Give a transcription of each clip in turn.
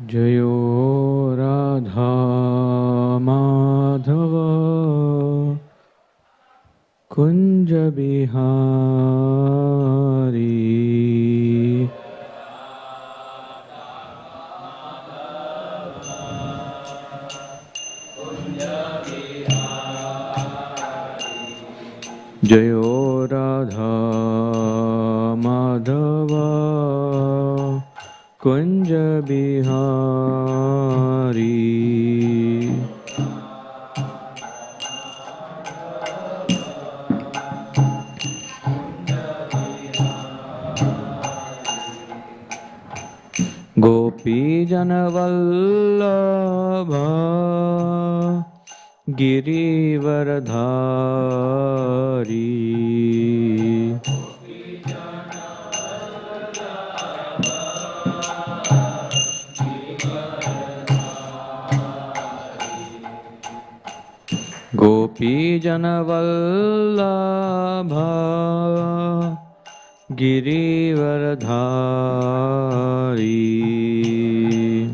Jayo Radha Madhava Kunja Bihari Jayo Radha Madhava Kunja Bihari Gopi Janavallabha Girivaradhari Gopi Janavallabha Girivaradhari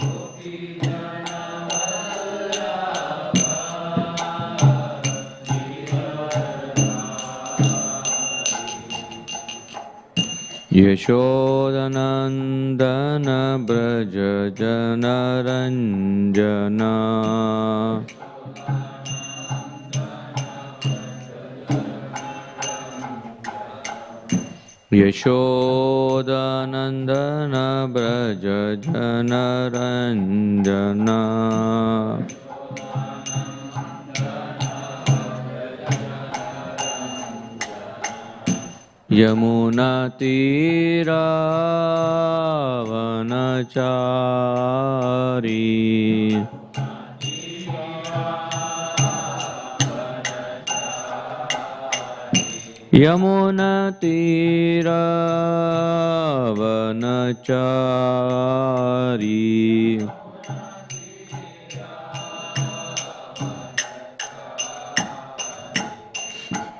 Yashodanandana Braja Janaranjana Yashodanandana Braja Janaranjana Yamuna Tira Vanachari Yamuna Tira Vanachari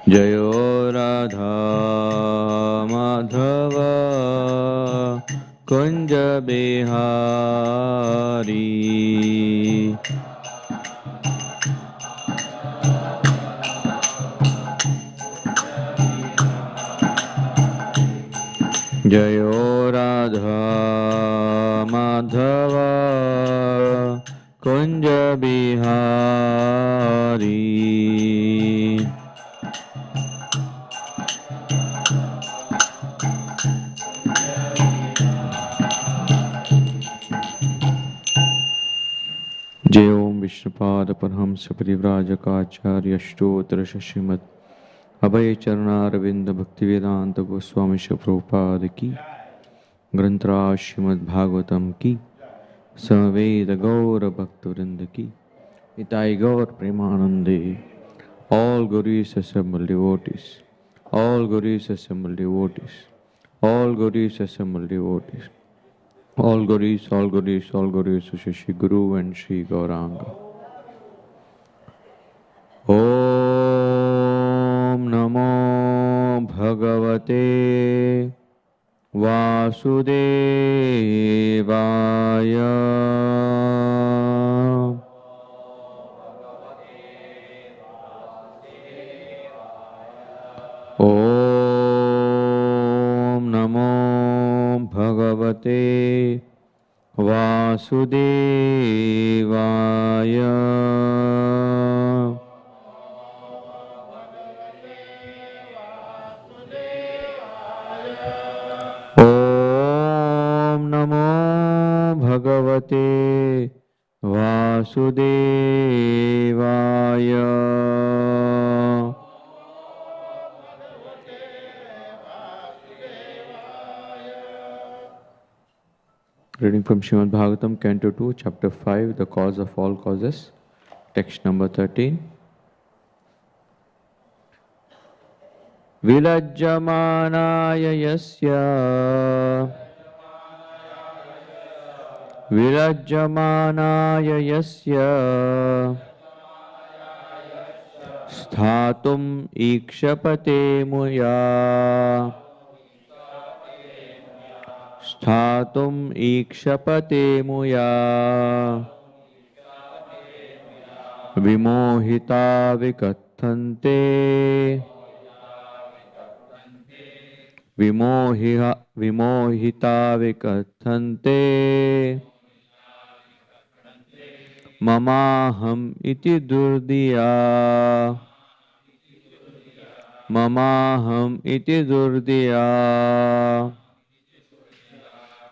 Jayo Radha Madhava Kunja Bihari Jayo Radha Madhava Kunja Bihari Jai Om Vishnupada Parhamsa Parivrajakaacharya Ashtotra Shrimad Abhay Charanaravindra Bhaktivedanta Goswami Srila Prabhupada Ki Granthra Srimad Bhagavatam Ki Samaveda Gaura Bhaktivinoda Ki Itai Gaur Premanande. All Gauris assembled devotees, all Gauris assembled devotees, all Gauris assembled devotees, all Gauris, all Gauris, all Gauris, Shri Guru and Shri Gauranga. Om Namo Bhagavate Vasudevaya. Om Namo Bhagavate Vasudevaya. Om Namo Bhagavate Vasudevaya. Reading from Srimad Bhagavatam, Canto 2, Chapter 5, The Cause of All Causes, text number 13. Vilajyamanaya yasya Vilajyamanaya yasya Sthatum ikshapate muya Sthatum ikshapate muya vimohita vikathante vimohita vikathante mamaham iti durdiya mamaham iti durdiya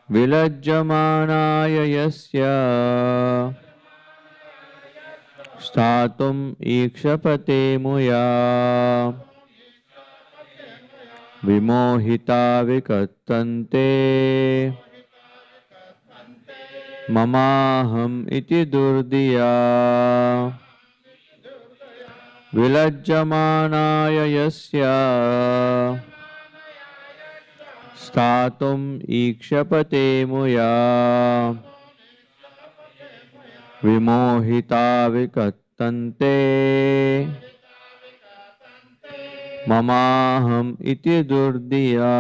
vilajjamanaya yasya statum ikshapate muya vimohita vikattante mamaham iti durdiya vilajjamanaya yasya statum ikshapate muya vimohita vikattante mamaham iti durdiya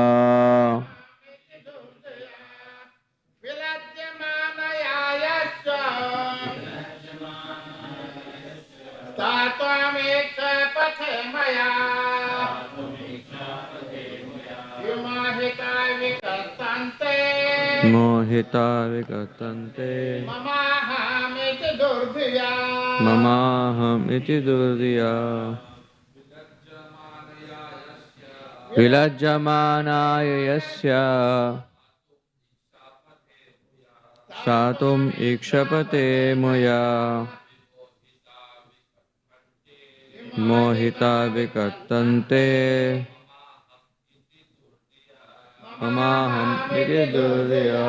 mohita vikattante mamaham iti durdiya vilajjamanaya yasya satum ikshapate muya mohita vikattante mamaham iti durdiya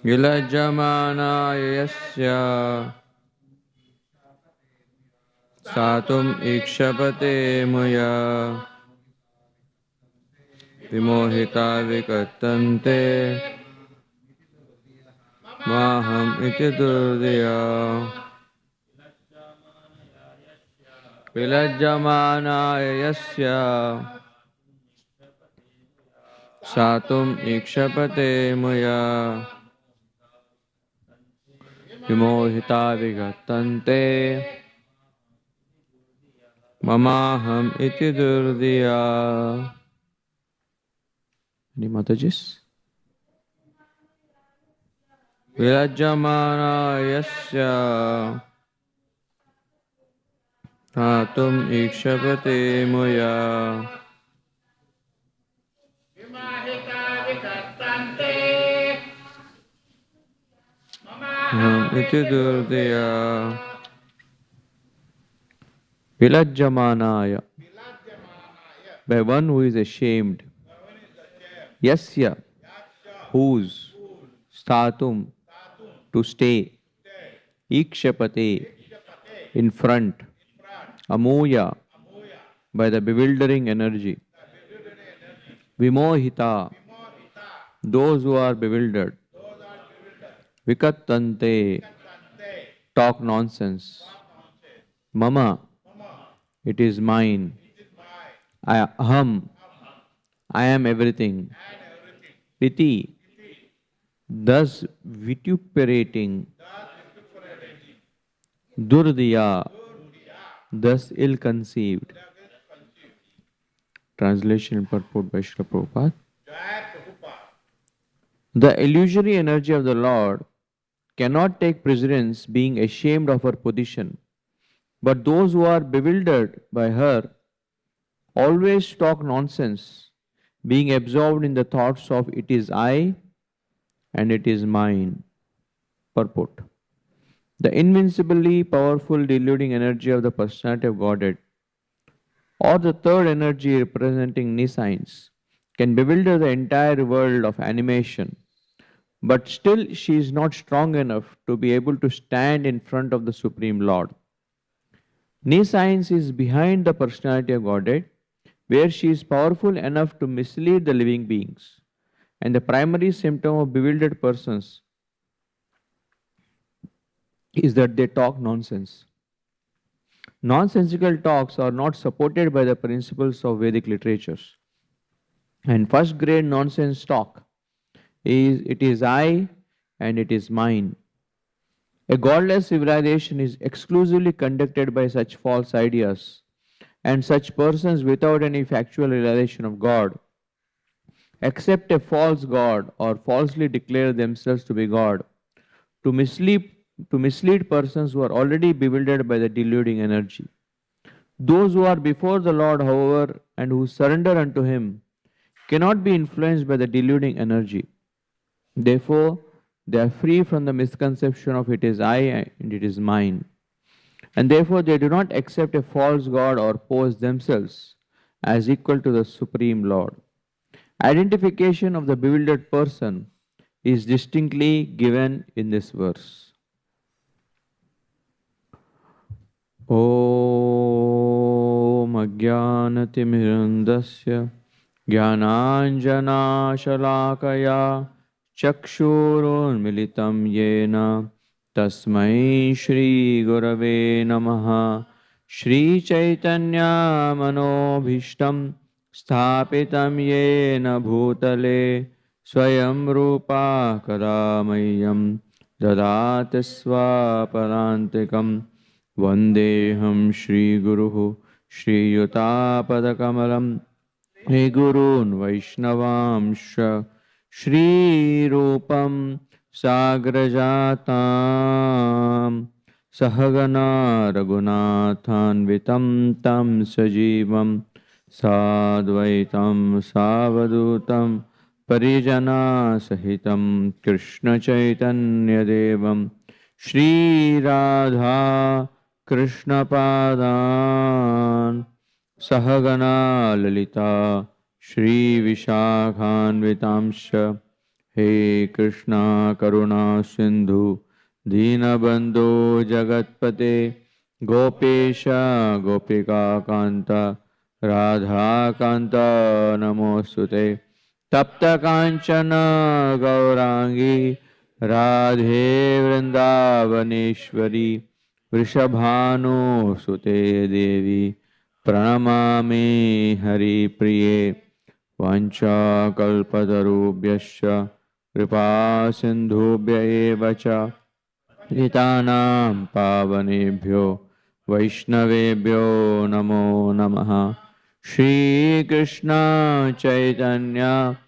vilajjamanaya yasya satum ikshapate muya vimohita vikattante maham iti durdiya vilajjamanaya yasya satum ikshapate muya vimohita vikattante mamaham iti durdiya. Any Matajis? Vilajjamana yasya Tatum ikshapate muya iti durdiya Vilajjamanaya, by one who is ashamed. Yasya, whose, statum, to stay, ikshapate, in front, amuya, by the bewildering energy, vimohita, those who are bewildered, vikattante, talk nonsense, mama, it is mine, aham, I am everything, iti, thus vituperating, durdiya, thus ill-conceived. Translation and purport by Srila Prabhupada. The illusory energy of the Lord cannot take precedence being ashamed of her position, but those who are bewildered by her always talk nonsense, being absorbed in the thoughts of it is I and it is mine. Purport. The invincibly powerful deluding energy of the personality of Godhead, or the third energy representing nescience, can bewilder the entire world of animation, but still she is not strong enough to be able to stand in front of the Supreme Lord. Nescience is behind the personality of Godhead, where she is powerful enough to mislead the living beings. And the primary symptom of bewildered persons is that they talk nonsense. Nonsensical talks are not supported by the principles of Vedic literatures. And first grade nonsense talk is it is I and it is mine. A godless civilization is exclusively conducted by such false ideas, and such persons without any factual realization of God accept a false God or falsely declare themselves to be God to mislead, to mislead persons who are already bewildered by the deluding energy. Those who are before the Lord, however, and who surrender unto Him cannot be influenced by the deluding energy. Therefore, they are free from the misconception of it is I and it is mine. And therefore, they do not accept a false God or pose themselves as equal to the Supreme Lord. Identification of the bewildered person is distinctly given in this verse. Om Ajnanatimirandasya Jnananjana Shalakaya Chakshurunmilitam Yena Tasmai Shri Gurave Namaha Shri Chaitanya Manobhishtam Sthapitam Yena Bhutale Swayam Rupa Kadamayam Dadati Swaparantikam Vandeham Shri Guru Shri Yutapadakamalam He Gurun Vaishnavamsha Shri Rupam Sagrajatam Sahagana Raghunathan Vitam Tam Sajivam Sadvaitam Savadutam Parijana Sahitam Krishna Chaitanya Devam Shri Radha Krishna Padan Sahagana Lalita Shri Vishakhan Vitamsha He Krishna Karuna Sindhu Dinabandhu Jagatpate Gopesha Gopika Kanta Radha Kanta Namosute Tapta Kanchana Gaurangi Radhe Vrindavaneshwari Vrishabhanu Sute Devi Pranamami Hari Priye Vancha Kalpatarubhyascha Kripa Sindhubhya Evacha Hitanam Pavanebhyo Vaishnavebhyo Namo Namaha Shri Krishna Chaitanya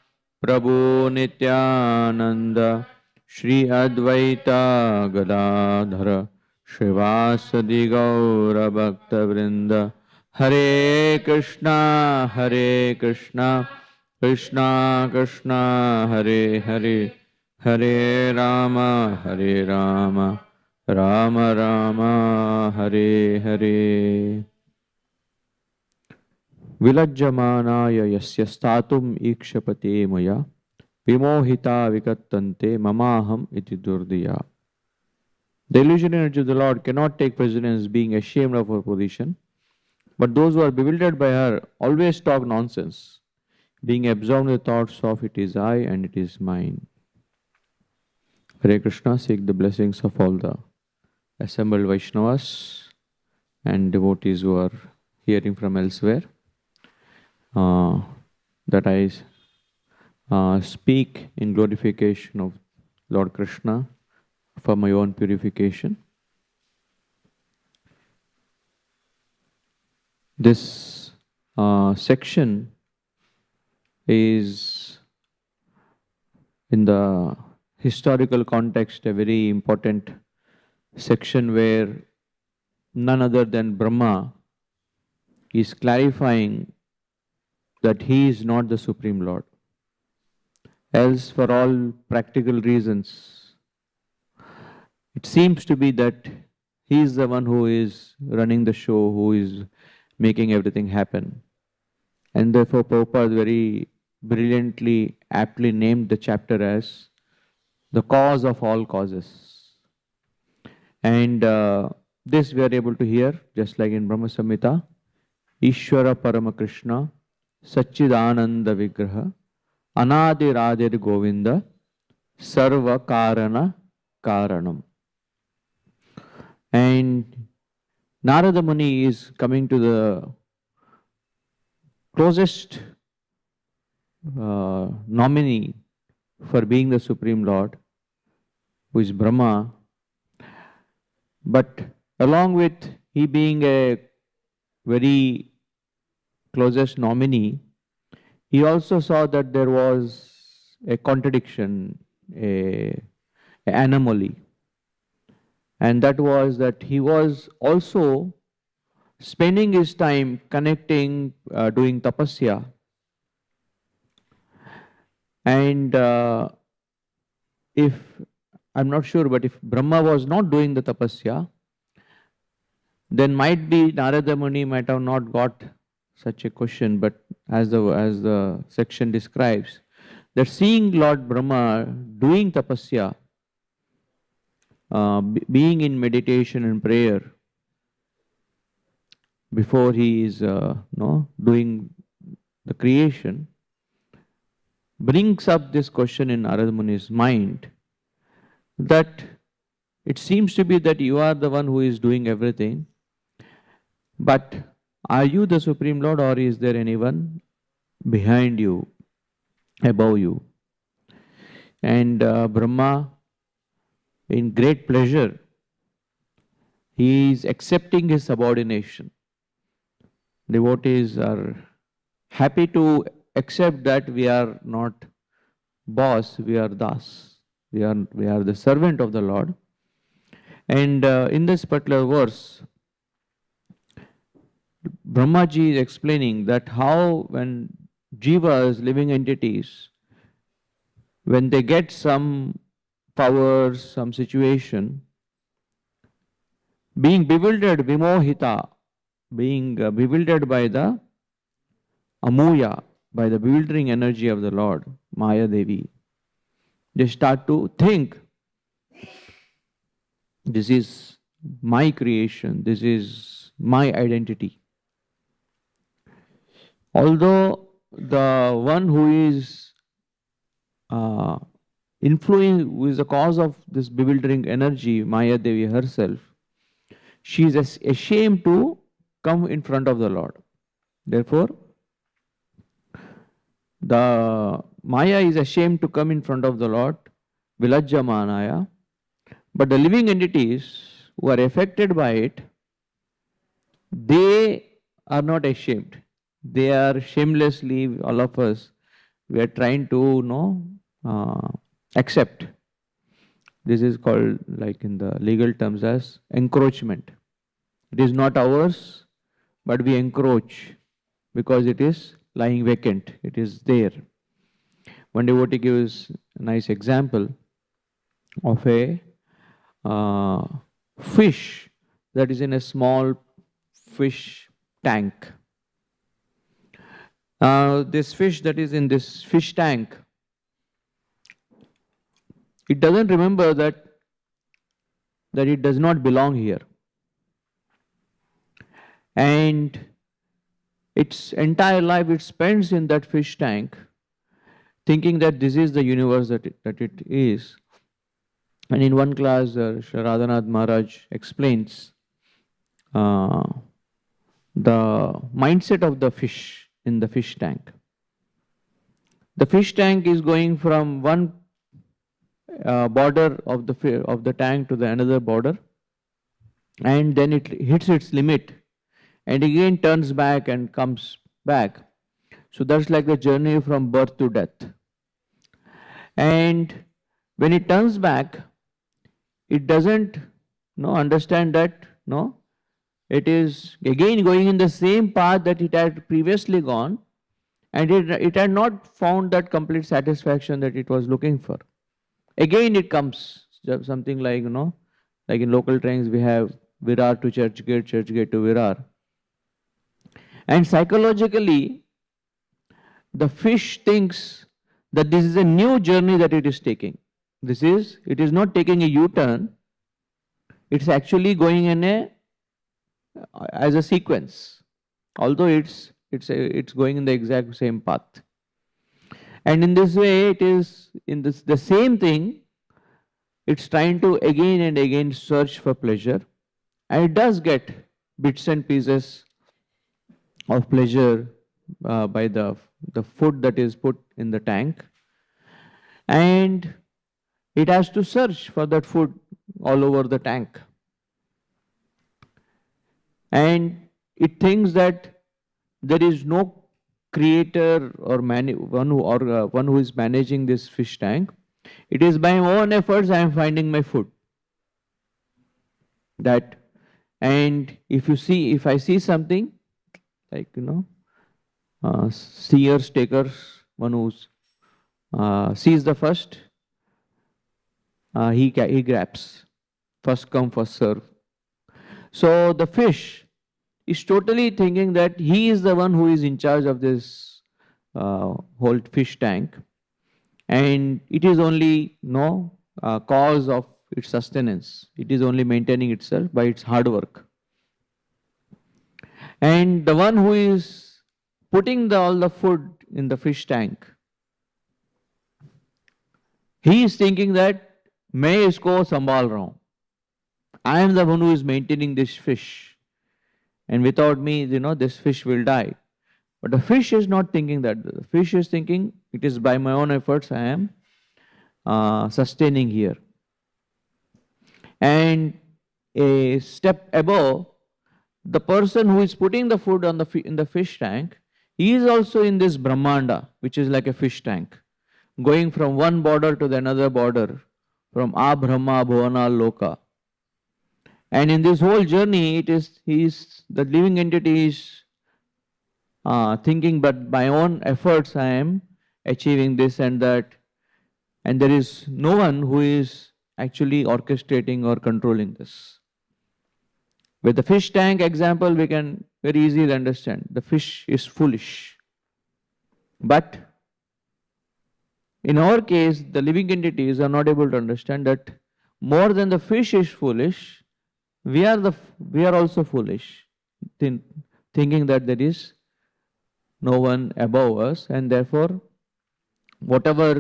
Prabhu Nityananda Shri Advaita Gadadhara Shrivasadi Gaura Bhakta Vrinda Hare Krishna Krishna Krishna Hare Hare Hare Rama Rama Rama Hare Hare Vilajjamanaya yasya statum ikshapate maya vimohita vikattante mamaham iti durdiya. The illusion energy of the Lord cannot take precedence being ashamed of her position, but those who are bewildered by her always talk nonsense, being absorbed in the thoughts of it is I and it is mine. Hare Krishna, seek the blessings of all the assembled Vaishnavas and devotees who are hearing from elsewhere. That I speak in glorification of Lord Krishna for my own purification. This section is in the historical context a very important section where none other than Brahma is clarifying that he is not the Supreme Lord. Else, for all practical reasons, it seems to be that he is the one who is running the show, who is making everything happen. And therefore, Prabhupada very brilliantly, aptly named the chapter as the cause of all causes. And this we are able to hear, just like in Brahma Samhita, Ishvara Parama Krishna, Satchidananda Vigraha, Anadi Radhir Govinda, Sarva Karana Karanam. And Narada Muni is coming to the closest nominee for being the Supreme Lord, who is Brahma. But along with he being a very closest nominee, he also saw that there was a contradiction, a anomaly. And that was that he was also spending his time connecting, doing tapasya. And if, I'm not sure, but if Brahma was not doing the tapasya, then might be Narada Muni might have not got such a question. But as the section describes, that seeing Lord Brahma doing tapasya, being in meditation and prayer before he is doing the creation, brings up this question in Narada Muni's mind, that it seems to be that you are the one who is doing everything, but are you the Supreme Lord, or is there anyone behind you, above you? And Brahma, in great pleasure, he is accepting his subordination. Devotees are happy to accept that we are not boss, we are das. We are the servant of the Lord. And in this particular verse, Brahmaji is explaining that how when jivas, living entities, when they get some powers, some situation, being bewildered, vimohita, being bewildered by the amuya, by the bewildering energy of the Lord, Maya Devi, they start to think, this is my creation, this is my identity. Although the one who is who is the cause of this bewildering energy, Maya Devi herself, she is ashamed to come in front of the Lord. Therefore, the Maya is ashamed to come in front of the Lord, Vilajjamanaya. But the living entities who are affected by it, they are not ashamed. They are shamelessly, all of us, we are trying to accept. This is called, like in the legal terms, as encroachment. It is not ours, but we encroach because it is lying vacant. It is there. One devotee gives a nice example of a fish that is in a small fish tank. This fish that is in this fish tank, it doesn't remember that it does not belong here. And its entire life it spends in that fish tank, thinking that this is the universe that it is. And in one class, Shri Radhanath Maharaj explains the mindset of the fish in the fish tank. The fish tank is going from one border of the tank to the another border, and then it hits its limit and again turns back and comes back. So that's like the journey from birth to death. And when it turns back, it doesn't understand that it is again going in the same path that it had previously gone, and it had not found that complete satisfaction that it was looking for. Again it comes, something like, like in local trains we have Virar to Churchgate, Churchgate to Virar. And psychologically, the fish thinks that this is a new journey that it is taking. It is not taking a U-turn, it's actually going in as a sequence, although it's going in the exact same path. And in this way, it is in the same thing, it's trying to again and again search for pleasure, and it does get bits and pieces of pleasure by the the food that is put in the tank, and it has to search for that food all over the tank. And it thinks that there is no creator or one who is managing this fish tank. It is by my own efforts I am finding my food. That, and if I see something like, seers, takers, one who sees the first, he grabs. First come, first serve. So the fish is totally thinking that he is the one who is in charge of this whole fish tank, and it is only cause of its sustenance. It is only maintaining itself by its hard work. And the one who is putting all the food in the fish tank, he is thinking that मैं इसको संभाल रहा हूँ. I am the one who is maintaining this fish, and without me, this fish will die. But the fish is not thinking that. The fish is thinking, it is by my own efforts I am sustaining here. And a step above, the person who is putting the food on in the fish tank, he is also in this Brahmanda, which is like a fish tank, going from one border to the another border, from Brahma Bhuvana Loka. And in this whole journey, the living entity is thinking, but by own efforts I am achieving this and that, and there is no one who is actually orchestrating or controlling this. With the fish tank example, we can very easily understand the fish is foolish. But in our case, the living entities are not able to understand that more than the fish is foolish, we are also foolish, thinking that there is no one above us, and therefore whatever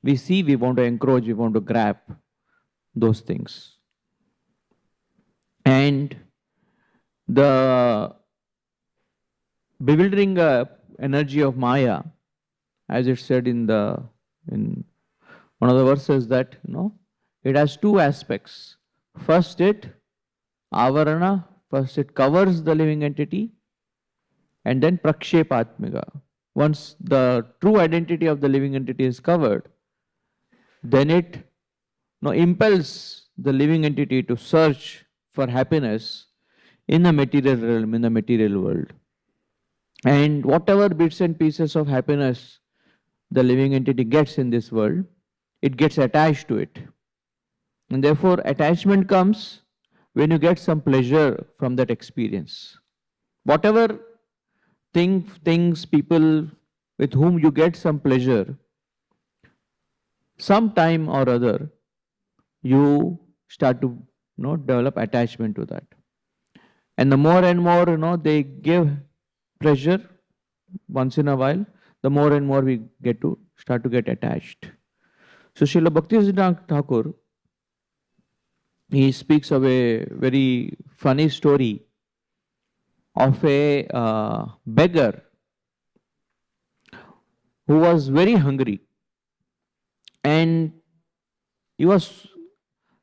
we see, we want to encourage, we want to grab those things. And the bewildering energy of Maya, as it said in one of the verses, that it has two aspects. First, it avarana, first it covers the living entity, and then prakshepatmika. Once the true identity of the living entity is covered, then it impels the living entity to search for happiness in the material realm, in the material world. And whatever bits and pieces of happiness the living entity gets in this world, it gets attached to it. And therefore, attachment comes when you get some pleasure from that experience. Whatever things, people with whom you get some pleasure, some time or other, you start to develop attachment to that. And the more and more they give pleasure once in a while, the more and more we start to get attached. So Srila Bhaktisiddhanta Thakur, he speaks of a very funny story of a beggar who was very hungry, and he was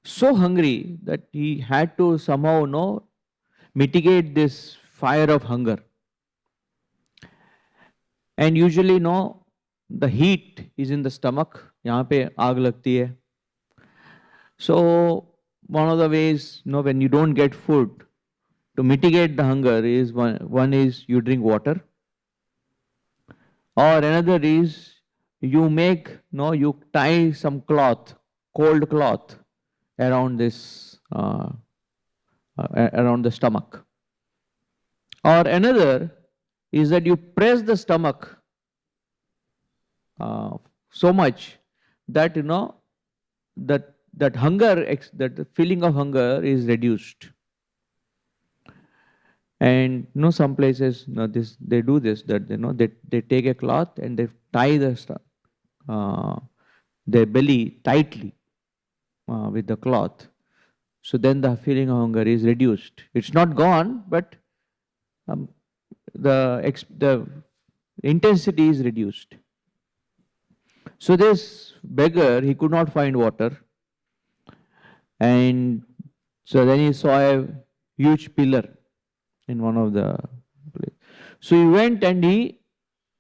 so hungry that he had to somehow mitigate this fire of hunger. And usually the heat is in the stomach, yahan pe aag lagti hai. So one of the ways when you don't get food, to mitigate the hunger is one is you drink water, or another is you you tie some cloth, cold cloth, around this around the stomach, or another is that you press the stomach so much that that hunger, that the feeling of hunger is reduced. And some places they do this, that they take a cloth and they tie their belly tightly with the cloth. So then the feeling of hunger is reduced. It's not gone, but the intensity is reduced. So this beggar, he could not find water, and so then he saw a huge pillar in one of the places. So he went and he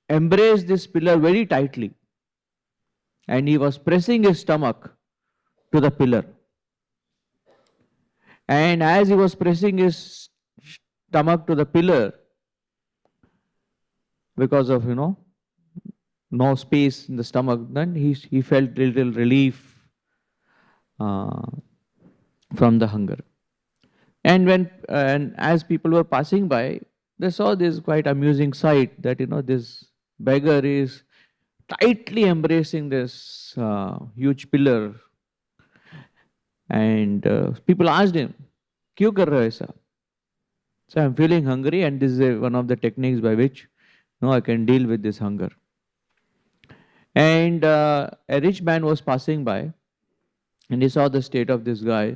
embraced this pillar very tightly, and he was pressing his stomach to the pillar. And as he was pressing his stomach to the pillar, because of, no space in the stomach, then he felt little relief from the hunger. And as people were passing by, they saw this quite amusing sight that, this beggar is tightly embracing this huge pillar. And people asked him, "Kyun kar rahe ho aisa?" So I'm feeling hungry, and this is one of the techniques by which I can deal with this hunger. And a rich man was passing by, and he saw the state of this guy.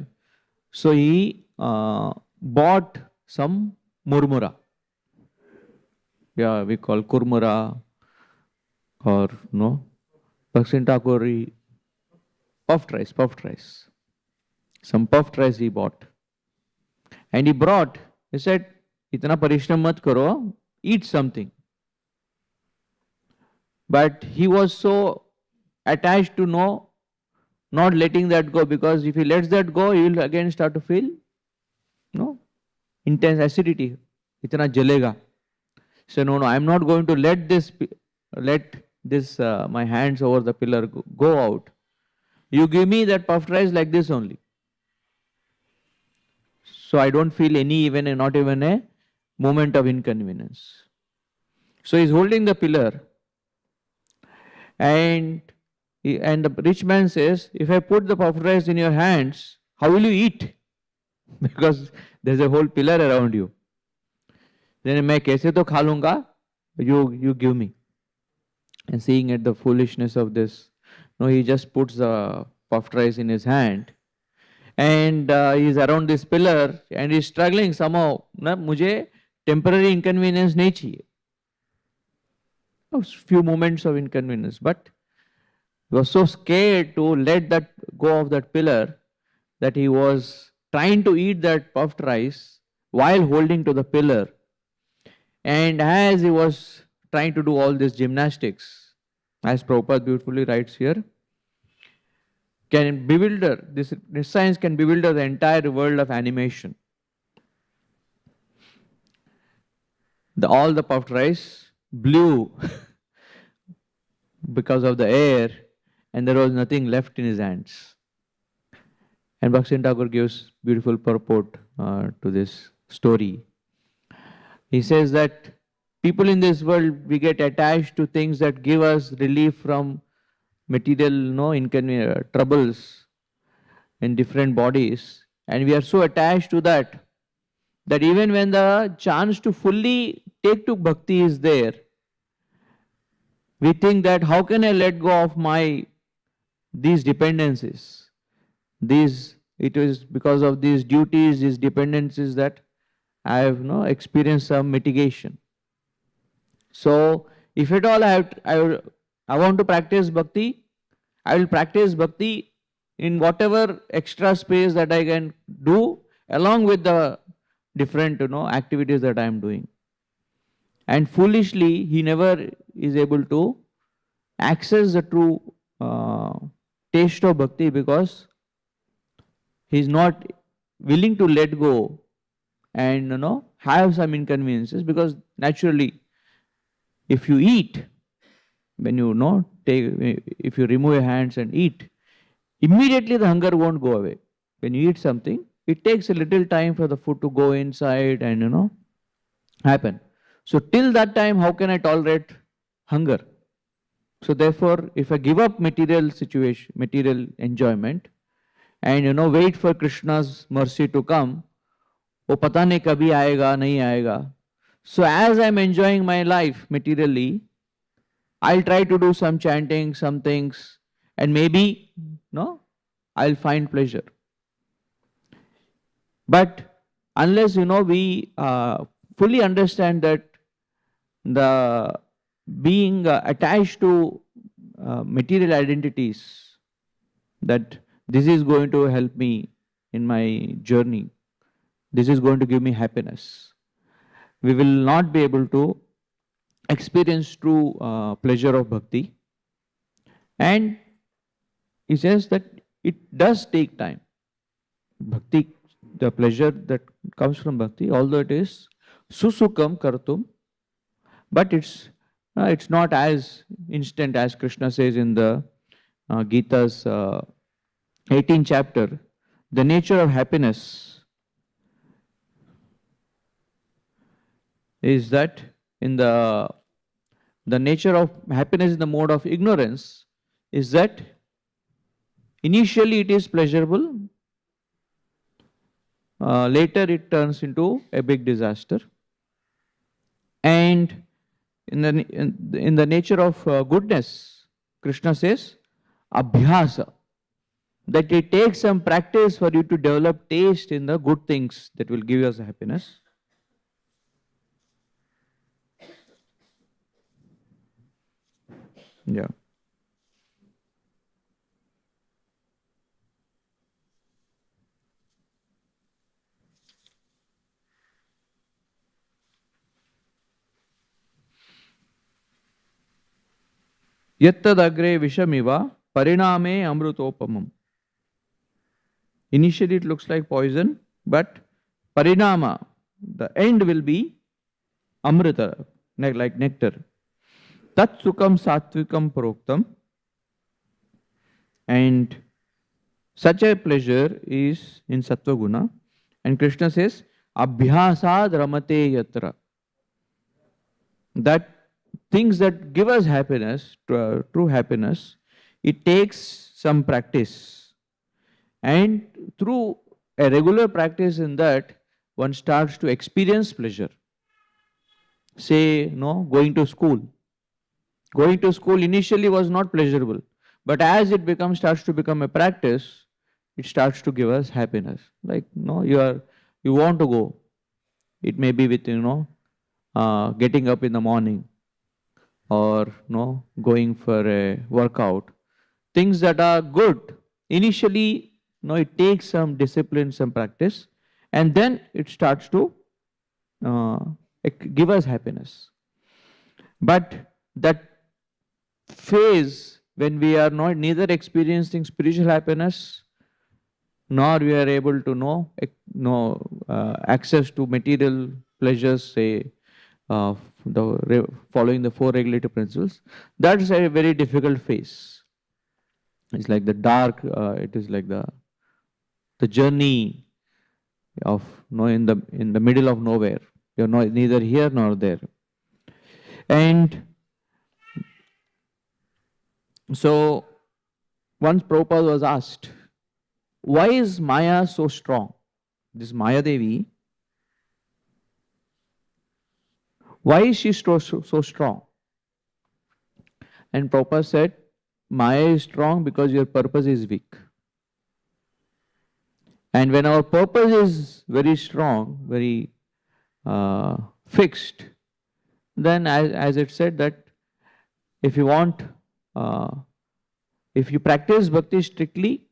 So he bought some murmura. Yeah, we call kurmura, or Bhakti Thakuri, puffed rice. Some puffed rice he bought. And he said, "Itna parishram mat karo, eat something." But he was so attached to not letting that go, because if he lets that go, he will again start to feel intense acidity. Itna jalega. So no, I'm not going to let this my hands over the pillar go out. You give me that puffed rice like this only. So I don't feel not even a moment of inconvenience. So he's holding the pillar, and the rich man says, "If I put the puffed rice in your hands, how will you eat? Because there's a whole pillar around you. Then मैं कैसे तो खा लूँगा? You give me." And seeing at the foolishness of this, he just puts the puffed rice in his hand, and he's around this pillar, and he's struggling somehow. मुझे temporary inconvenience नहीं चाहिए. A few moments of inconvenience, but he was so scared to let that go of that pillar that he was trying to eat that puffed rice while holding to the pillar. And as he was trying to do all this gymnastics, as Prabhupada beautifully writes here, this science can bewilder the entire world of animation. All the puffed rice blew because of the air, and there was nothing left in his hands. And Bhakti Thakur gives beautiful purport to this story. He says that people in this world, we get attached to things that give us relief from material troubles in different bodies, and we are so attached to that even when the chance to fully take to bhakti is there, we think that how can I let go of these dependencies? It is because of these duties, these dependencies, that I have experienced some mitigation. So if at all I want to practice bhakti, I will practice bhakti in whatever extra space that I can do, along with the different activities that I am doing. And foolishly, he never is able to access the true taste of bhakti, because he is not willing to let go and have some inconveniences. Because naturally, if you eat, when if you remove your hands and eat, immediately the hunger won't go away. When you eat something, it takes a little time for the food to go inside and happen. So till that time, how can I tolerate hunger? So therefore, if I give up material enjoyment, and wait for Krishna's mercy to come, वो पता नहीं कभी आएगा नहीं आएगा. So as I'm enjoying my life materially, I'll try to do some chanting, some things, and maybe I'll find pleasure. But unless we fully understand that the being attached to material identities, that this is going to help me in my journey, this is going to give me happiness, we will not be able to experience true pleasure of bhakti. And he says that it does take time. Bhakti, the pleasure that comes from bhakti, although it is susukam kartum, but it's not as instant as Krishna says in the Gita's 18th chapter. The nature of happiness is that in the nature of happiness in the mode of ignorance is that initially it is pleasurable, later it turns into a big disaster. And in the nature of goodness, Krishna says abhyasa, that it takes some practice for you to develop taste in the good things that will give us happiness. Yeah. Yattadagre vishamiva pariname amrutopamam. Initially it looks like poison, but parinama, the end will be amrita, like nectar. Tat sukam satvikam proktam. And such a pleasure is in sattva guna. And Krishna says, abhyasad ramate yatra. That things that give us happiness, true happiness, it takes some practice. And through a regular practice in that, one starts to experience pleasure. Say, going to school. Going to school initially was not pleasurable, but as it starts to become a practice, it starts to give us happiness. Like, you want to go. It may be with, getting up in the morning, or going for a workout. Things that are good. Initially, it takes some discipline, some practice, and then it starts to give us happiness. But that phase when we are neither experiencing spiritual happiness, nor we are able to know access to material pleasures, say following the 4 regulative principles, that is a very difficult phase. It's like the dark, it is like the journey of in the middle of nowhere. You're neither here nor there. And so once Prabhupada was asked, why is Maya so strong? This Maya Devi, why is she so strong? And Prabhupada said, Maya is strong because your purpose is weak. And when our purpose is very strong, very fixed, then as it said that if you want, if you practice bhakti strictly,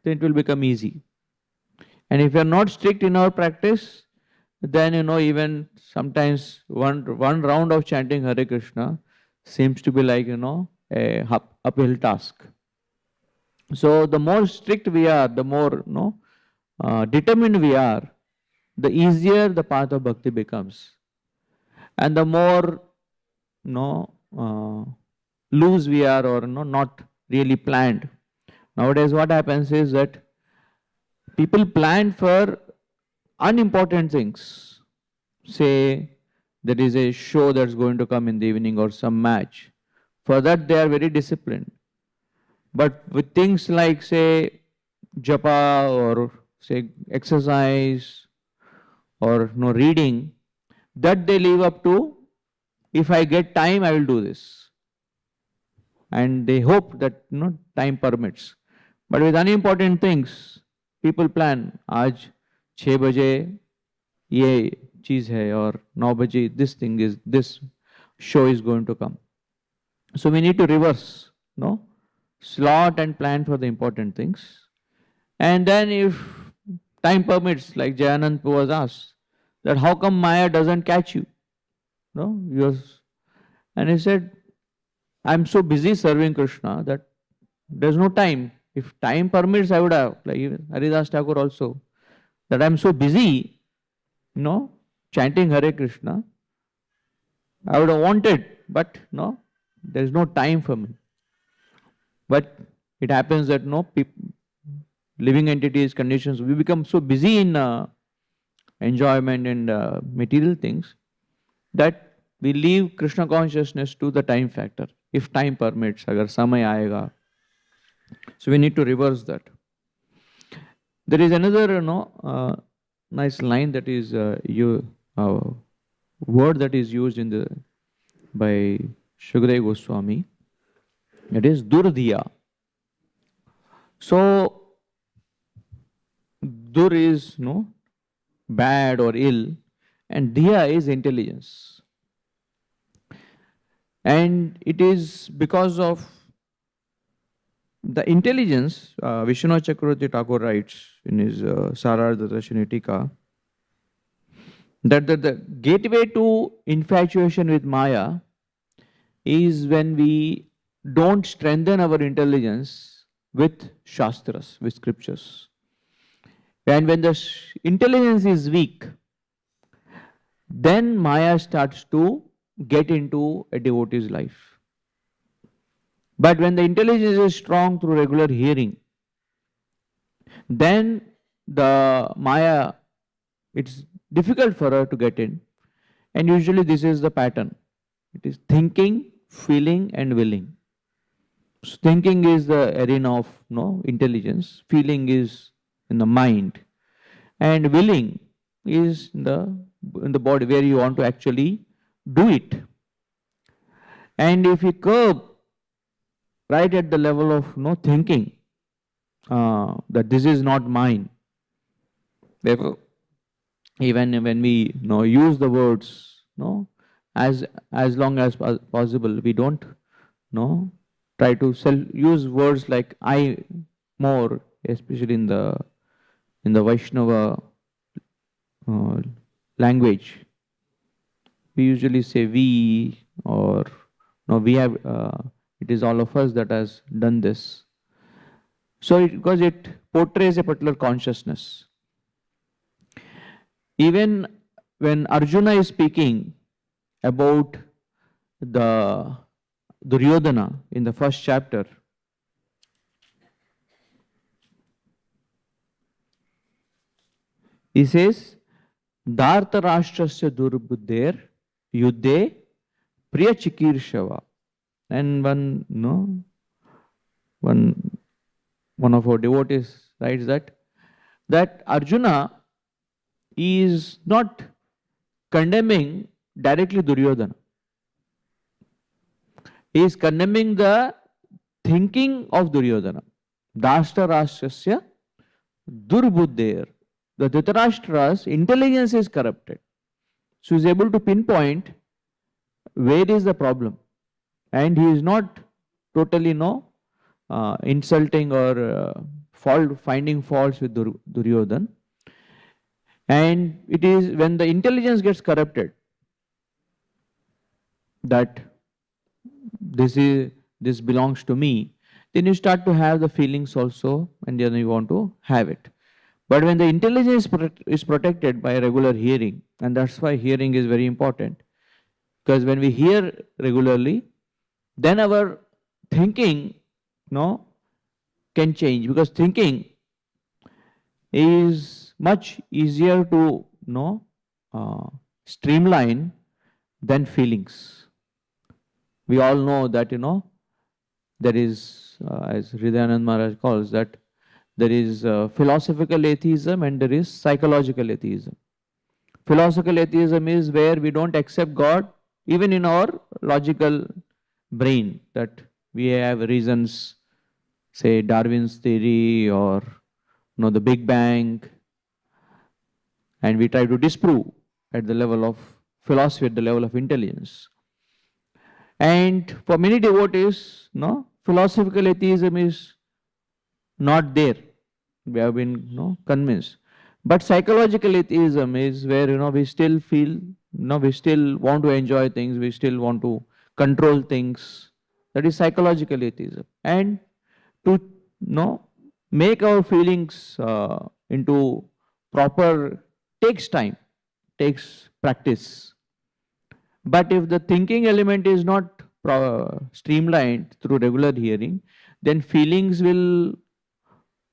then it will become easy. And if you are not strict in our practice, then even sometimes one round of chanting Hare Krishna seems to be like a uphill task. So the more strict we are, the more determined we are, the easier the path of bhakti becomes. And the more loose we are, or not really planned. Nowadays what happens is that people plan for unimportant things. Say there is a show that's going to come in the evening, or some match. For that they are very disciplined. But with things like, say, japa, or say exercise, or reading, that they leave up to, if I get time, I will do this. And they hope that time permits. But with unimportant things, people plan, aaj 6 baje ye cheez hai, or 9 baje this show is going to come. So we need to reverse, no? Slot and plan for the important things. And then if time permits, like Jayanand was asked, that how come Maya doesn't catch you? No, and he said, I'm so busy serving Krishna that there's no time. If time permits, I would have, like even Haridas Thakur also, that I'm so busy, chanting Hare Krishna, I would have wanted, but no, there's no time for me. But it happens that living entities, conditions, we become so busy in enjoyment and material things that we leave Krishna consciousness to the time factor. If time permits, agar samay aayega. So we need to reverse that. There is another, nice line that is word that is used in by Shukadeva Goswami. It is Durdhiya. So Dur is bad or ill, and Dhiya is intelligence. And it is because of the intelligence, Vishwanath Chakravarti Thakur writes in his Sarartha Darshini Tika, that the gateway to infatuation with Maya is when we don't strengthen our intelligence with Shastras, with scriptures. And when the intelligence is weak, then Maya starts to get into a devotee's life. But when the intelligence is strong through regular hearing, then the Maya, it's difficult for her to get in. And usually this is the pattern. It is thinking, feeling and willing. So thinking is the arena of intelligence. Feeling is in the mind. And willing is in the body where you want to actually do it. And if you curb right at the level of thinking that this is not mine, therefore even when we use the words as long as possible, we don't try to use words like I more, especially in the Vaishnava language. We usually say we, or we have, it is all of us that has done this. So because it portrays a particular consciousness. Even when Arjuna is speaking about the Duryodhana in the first chapter, he says, Dharta Rashtrasya Durbuddher Yuddhe Priya Chikirshava. And one of our devotees writes that Arjuna is not condemning directly Duryodhana. He is condemning the thinking of Duryodhana. Dashta Rashtrasya Durbuddher. The Dhritarashtra's intelligence is corrupted. So he is able to pinpoint where is the problem. And he is not totally insulting or finding faults with Duryodhana. And it is when the intelligence gets corrupted that this belongs to me, then you start to have the feelings also, and then you want to have it. But when the intelligence is protected by regular hearing, and that's why hearing is very important, because when we hear regularly, then our thinking can change, because thinking is much easier to streamline than feelings. We all know that there is, as Hridayanand Maharaj calls that, there is philosophical atheism and there is psychological atheism. Philosophical atheism is where we don't accept God even in our logical brain, that we have reasons, say Darwin's theory or the Big Bang, and we try to disprove at the level of philosophy, at the level of intelligence. And for many devotees, no, philosophical atheism is not there. We have been, convinced. But psychological atheism is where, we still feel, we still want to enjoy things, we still want to control things. That is psychological atheism. And to, make our feelings into proper takes time, takes practice. But if the thinking element is not streamlined through regular hearing, then feelings will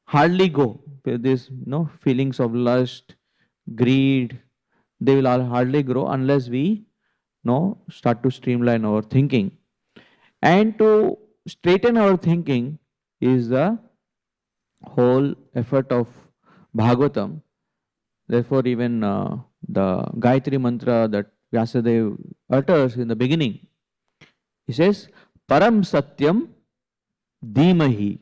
hardly go. This, feelings of lust, greed, they will all hardly grow unless we, start to streamline our thinking. And to straighten our thinking is the whole effort of Bhagavatam. Therefore, even the Gayatri mantra that Vyasadeva utters in the beginning, he says, Param Satyam Dhimahi,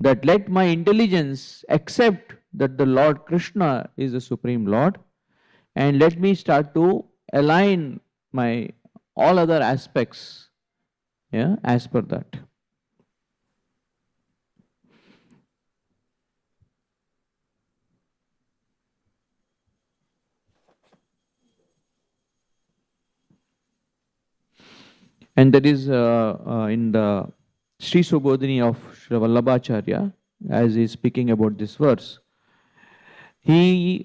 that let my intelligence accept that the Lord Krishna is the Supreme Lord, and let me start to align my all other aspects, as per that. And that is in the Sri Subodhini of Sri Vallabhacharya, as he is speaking about this verse, he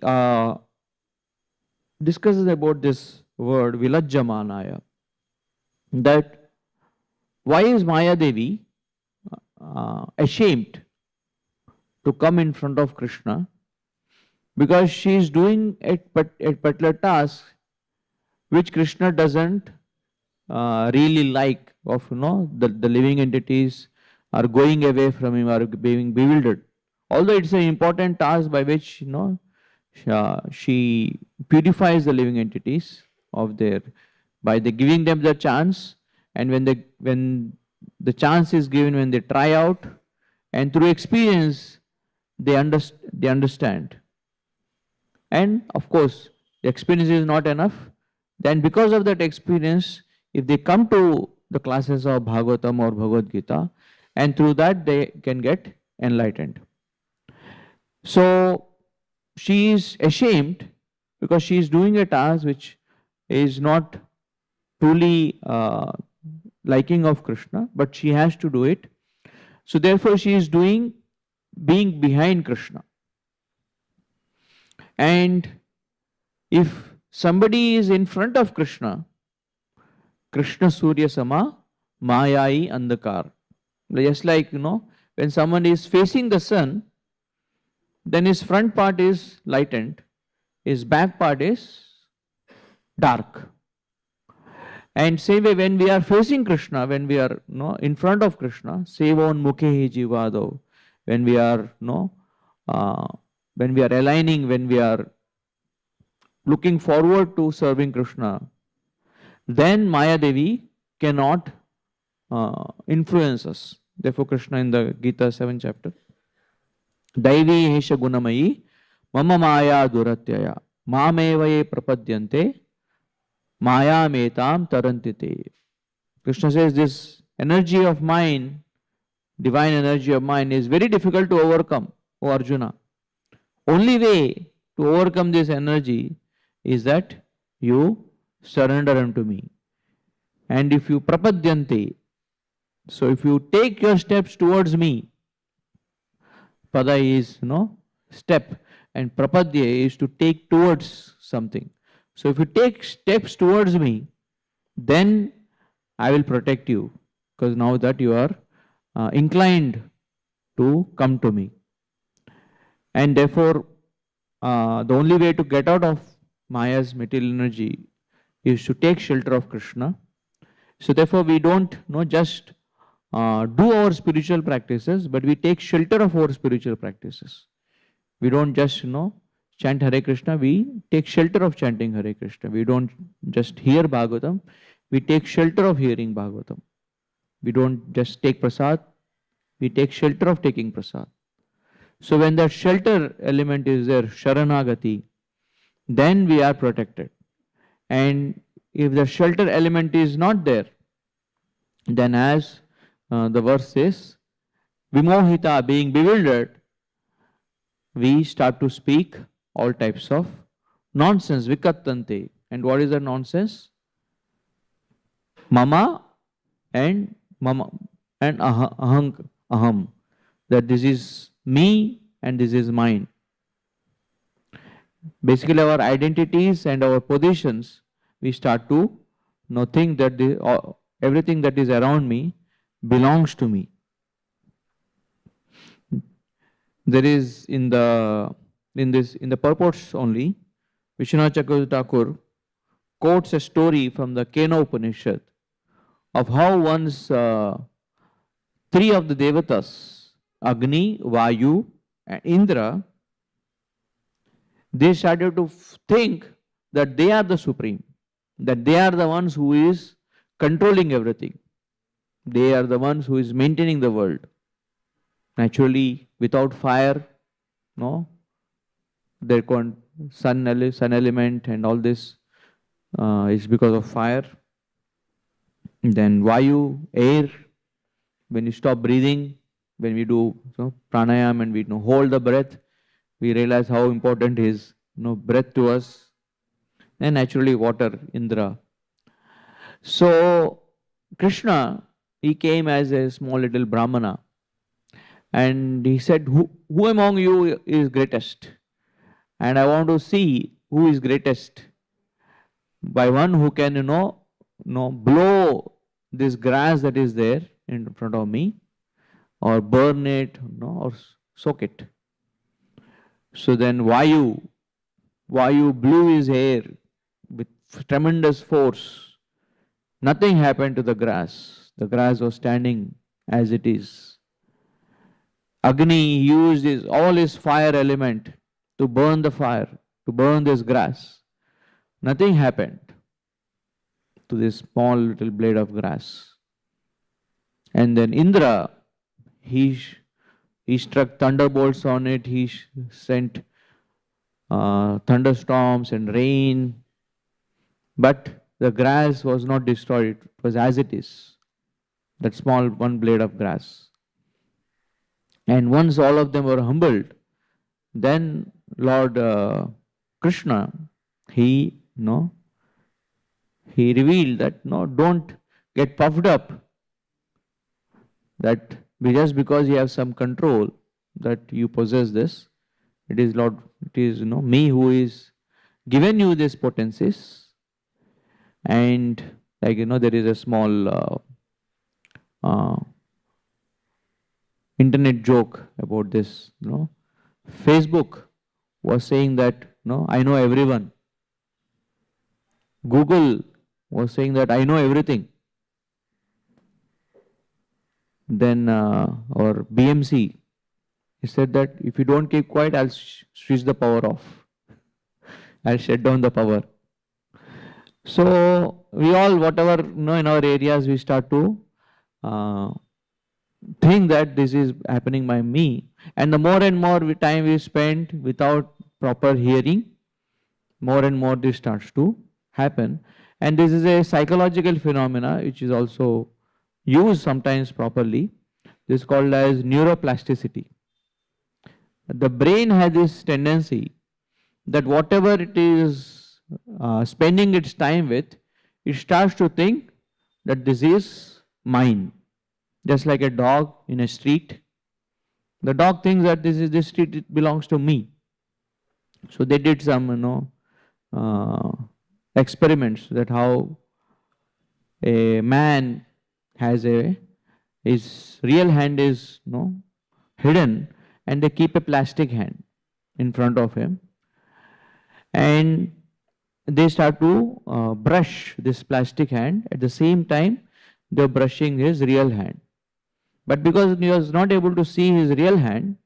discusses about this word Vilajjamanaya, that why is Maya Devi ashamed to come in front of Krishna? Because she is doing a particular task which Krishna doesn't really like, of the living entities are going away from him, are being bewildered. Although it's an important task by which she purifies the living entities of their, by the giving them the chance, and when the chance is given, when they try out, and through experience they understand. And of course, the experience is not enough. Then because of that experience, if they come to the classes of Bhagavatam or Bhagavad Gita, and through that they can get enlightened. So she is ashamed because she is doing a task which is not truly liking of Krishna, but she has to do it. So therefore she is being behind Krishna. And if somebody is in front of Krishna, Krishna Surya Sama Mayai Andhakar. Just like, when someone is facing the sun, then his front part is lightened, his back part is dark. And same way, when we are facing Krishna, when we are in front of Krishna, Sevon Mukhehi Jivado, when we are aligning, when we are looking forward to serving Krishna, then Maya Devi cannot influence us. Therefore, Krishna in the Gita 7th chapter, Daivi Hesha Gunamayi Mama Maya Duratyaya Mamevaye Prapadyante Maya Metam Tarantite. Krishna says this energy of mine, divine energy of mine, is very difficult to overcome, O Arjuna. Only way to overcome this energy is that you surrender unto me. And if you prapadyante, so if you take your steps towards me, pada is step, and prapadya is to take towards something. So if you take steps towards me, then I will protect you, because now that you are inclined to come to me. And therefore, the only way to get out of Maya's material energy is to take shelter of Krishna. So therefore, we don't just do our spiritual practices, but we take shelter of our spiritual practices. We don't just chant Hare Krishna, we take shelter of chanting Hare Krishna. We don't just hear Bhagavatam, we take shelter of hearing Bhagavatam. We don't just take prasad, we take shelter of taking prasad. So when that shelter element is there, Sharanagati, then we are protected. And if the shelter element is not there, then as the verse says, vimohita, being bewildered, we start to speak all types of nonsense, vikattante. And what is the nonsense? Mama and mama and aham, that this is me and this is mine. Basically, our identities and our positions, we start to think that everything that is around me belongs to me. There is in the purports only, Vishwanath Chakravarti Thakur quotes a story from the Kena Upanishad of how once three of the devatas, Agni, Vayu, and Indra, they started to think that they are the supreme, that they are the ones who is controlling everything. They are the ones who is maintaining the world. Naturally, without fire, no, there can't sun element and all this is because of fire. Then Vayu, air, when you stop breathing, when we do pranayam and we hold the breath, we realize how important is breath to us. And naturally water, Indra. So Krishna, he came as a small little Brahmana and he said, who among you is greatest? And I want to see who is greatest by one who can blow this grass that is there in front of me, or burn it, or soak it. So then Vayu blew his hair with tremendous force. Nothing happened to the grass. The grass was standing as it is. Agni used all his fire element to burn the fire, to burn this grass. Nothing happened to this small little blade of grass. And then Indra, he struck thunderbolts on it. He sent thunderstorms and rain. But the grass was not destroyed. It was as it is. That small one blade of grass. And once all of them were humbled, then Lord Krishna, he revealed that don't get puffed up. That just because you have some control, that you possess this, it is Lord, it is me who is given you these potencies. And there is a small internet joke about this. Facebook was saying that I know everyone. Google was saying that I know everything. Then or BMC, he said that if you don't keep quiet, I'll switch the power off. I'll shut down the power. So we all, whatever in our areas, we start to think that this is happening by me. And the more and more time we spend without proper hearing, more and more this starts to happen. And this is a psychological phenomena which is also used sometimes properly. This is called as neuroplasticity. The brain has this tendency that whatever it is spending its time with, it starts to think that this is mine. Just like a dog in a street. The dog thinks that this street, it belongs to me. So they did some experiments that how a man has his real hand is hidden, and they keep a plastic hand in front of him, and they start to brush this plastic hand. At the same time, they're brushing his real hand. But because he was not able to see his real hand,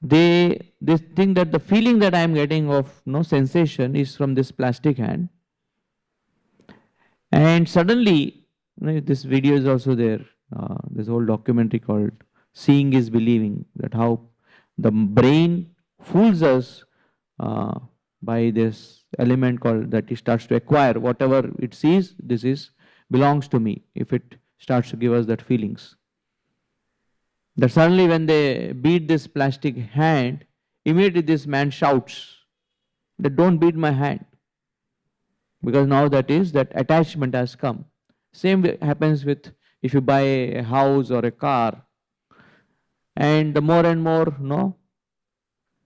they think that the feeling that I am getting of sensation is from this plastic hand. And suddenly, this video is also there. This whole documentary called Seeing is Believing, that how the brain fools us by this element called that it starts to acquire whatever it sees, this is belongs to me. If it starts to give us that feelings, that suddenly when they beat this plastic hand, immediately this man shouts that don't beat my hand, because now that attachment has come. Same happens with if you buy a house or a car, and the more and more, no,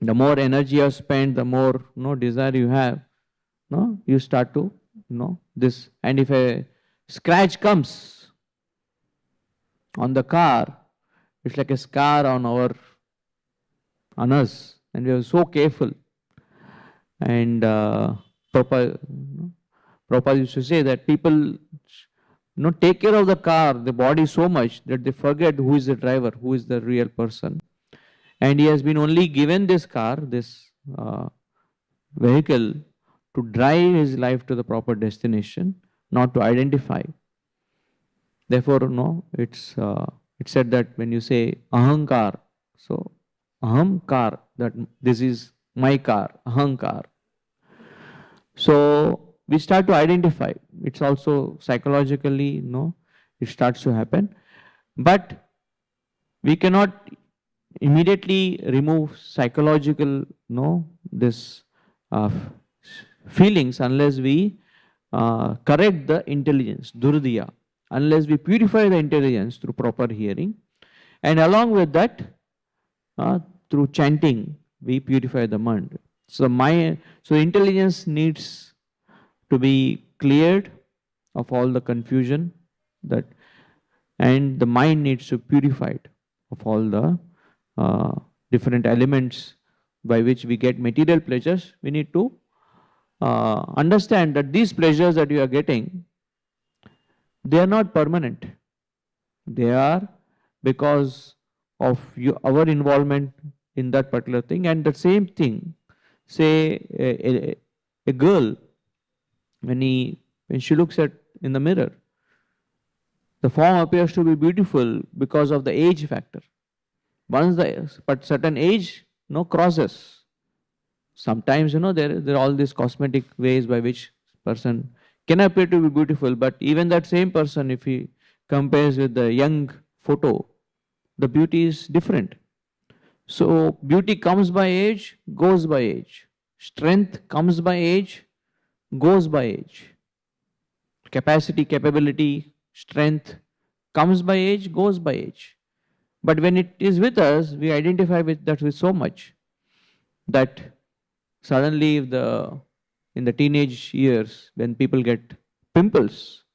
the more energy you spend, the more no desire you have, no, you start to this. And if a scratch comes on the car, it's like a scar on us, and we are so careful. And Prabhupada, Prabhupada used to say that people take care of the car, the body so much that they forget who is the driver, who is the real person. And he has been only given this car, this vehicle, to drive his life to the proper destination, not to identify. Therefore, no, it's said that when you say ahankar, so ahamkar, that this is my car, ahankar. So we start to identify. It's also psychologically, it starts to happen. But we cannot immediately remove psychological, this feelings unless we correct the intelligence, durdiya, unless we purify the intelligence through proper hearing. And along with that, through chanting, we purify the mind. So intelligence needs to be cleared of all the confusion, and the mind needs to be purified of all the different elements by which we get material pleasures. We need to understand that these pleasures that you are getting, they are not permanent. They are because of our involvement in that particular thing. And the same thing, say a girl, when she looks in the mirror, the form appears to be beautiful because of the age factor. Once but certain age crosses. Sometimes there are all these cosmetic ways by which person can appear to be beautiful, but even that same person, if he compares with the young photo, the beauty is different. So beauty comes by age, goes by age. Strength comes by age, goes by age. Capacity, capability, strength comes by age, goes by age. But when it is with us, we identify with that with so much that suddenly in the teenage years, when people get pimples,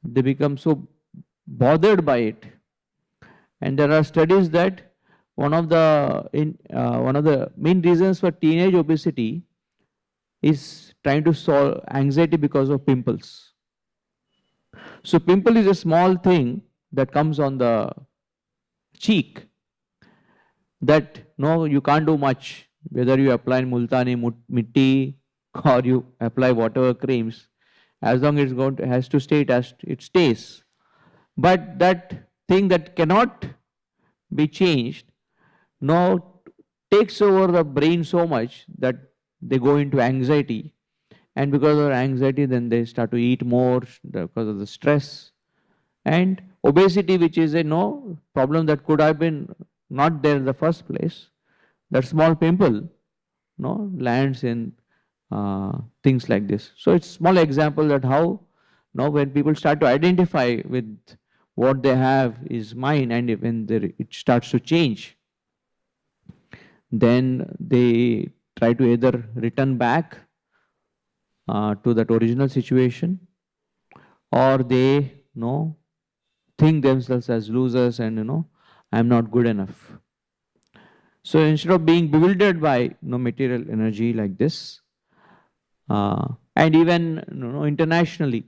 they become so bothered by it. And there are studies that one of the main reasons for teenage obesity is trying to solve anxiety because of pimples. So pimple is a small thing that comes on the cheek that you can't do much, whether you apply multani mitti or you apply whatever creams. As long as it has to stay, it stays. But that thing that cannot be changed takes over the brain so much that they go into anxiety. And because of anxiety, then they start to eat more because of the stress. And obesity, which is a problem that could have been not there in the first place, that small pimple lands in things like this. So it's small example that how when people start to identify with what they have is mine, and when it starts to change, then they try to either return back to that original situation, or they think themselves as losers and I'm not good enough. So instead of being bewildered by material energy like this, and even internationally,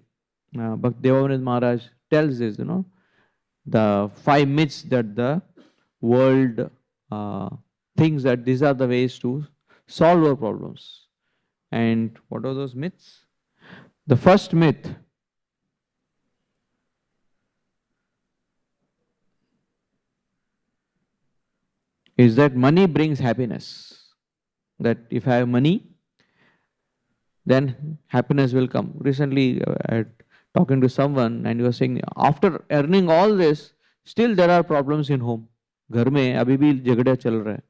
Bhakti Maharaj tells this, the 5 myths that the world thinks that these are the ways to solve our problems. And what are those myths? The first myth is that money brings happiness. That if I have money, then happiness will come. Recently, I talking to someone and he was saying, after earning all this, still there are problems in home. घर में अभी भी झगड़ा चल रहा है.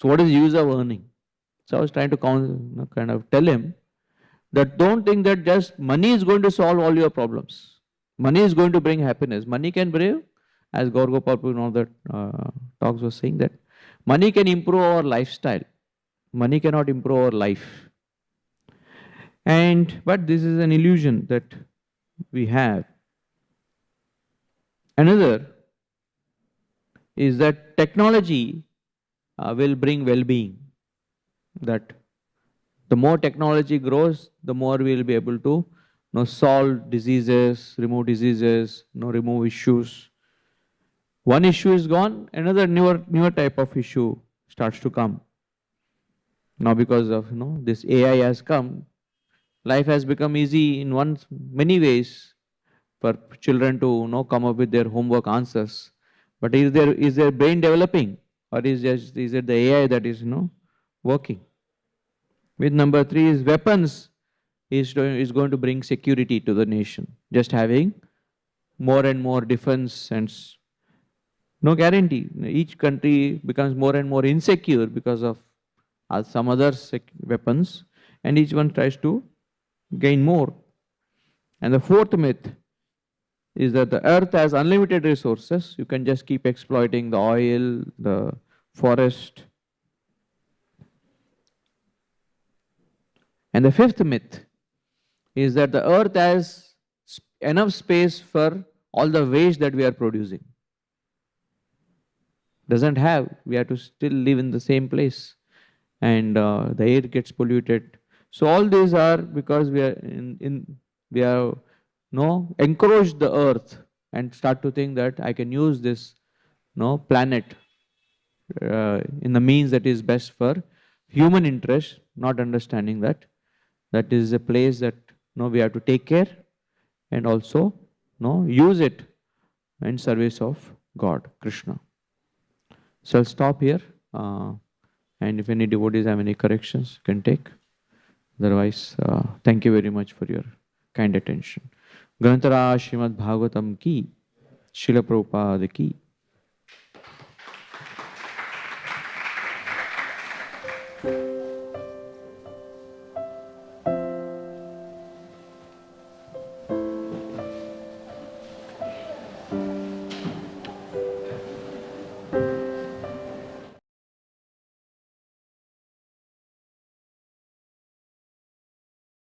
So what is the use of earning? So I was trying to kind of tell him that don't think that just money is going to solve all your problems. Money is going to bring happiness. Money can bring, as Gaur Gopal Prabhu, that talks was saying, that money can improve our lifestyle. Money cannot improve our life. But this is an illusion that we have. Another is that technology will bring well-being. That the more technology grows, the more we will be able to solve diseases, remove diseases, remove issues. One issue is gone, another newer type of issue starts to come. Now because of this AI has come, life has become easy in many ways for children to come up with their homework answers. But is their brain developing, or is it the AI that is working? With number 3 is weapons is going to bring security to the nation. Just having more and more defense and no guarantee. Each country becomes more and more insecure because of some other weapons, and each one tries to gain more. And the 4th myth is that the earth has unlimited resources. You can just keep exploiting the oil, the forest. And the 5th myth is that the earth has enough space for all the waste that we are producing. Doesn't have. We have to still live in the same place, and the air gets polluted. So all these are because we are we have encouraged the earth and start to think that I can use this planet in the means that is best for human interest, not understanding that is a place that we have to take care and also use it in service of God, Krishna. So I'll stop here, and if any devotees have any corrections, you can take. Otherwise, thank you very much for your kind attention. Grantara Srimad Bhagavatam ki, Srila Prabhupada ki.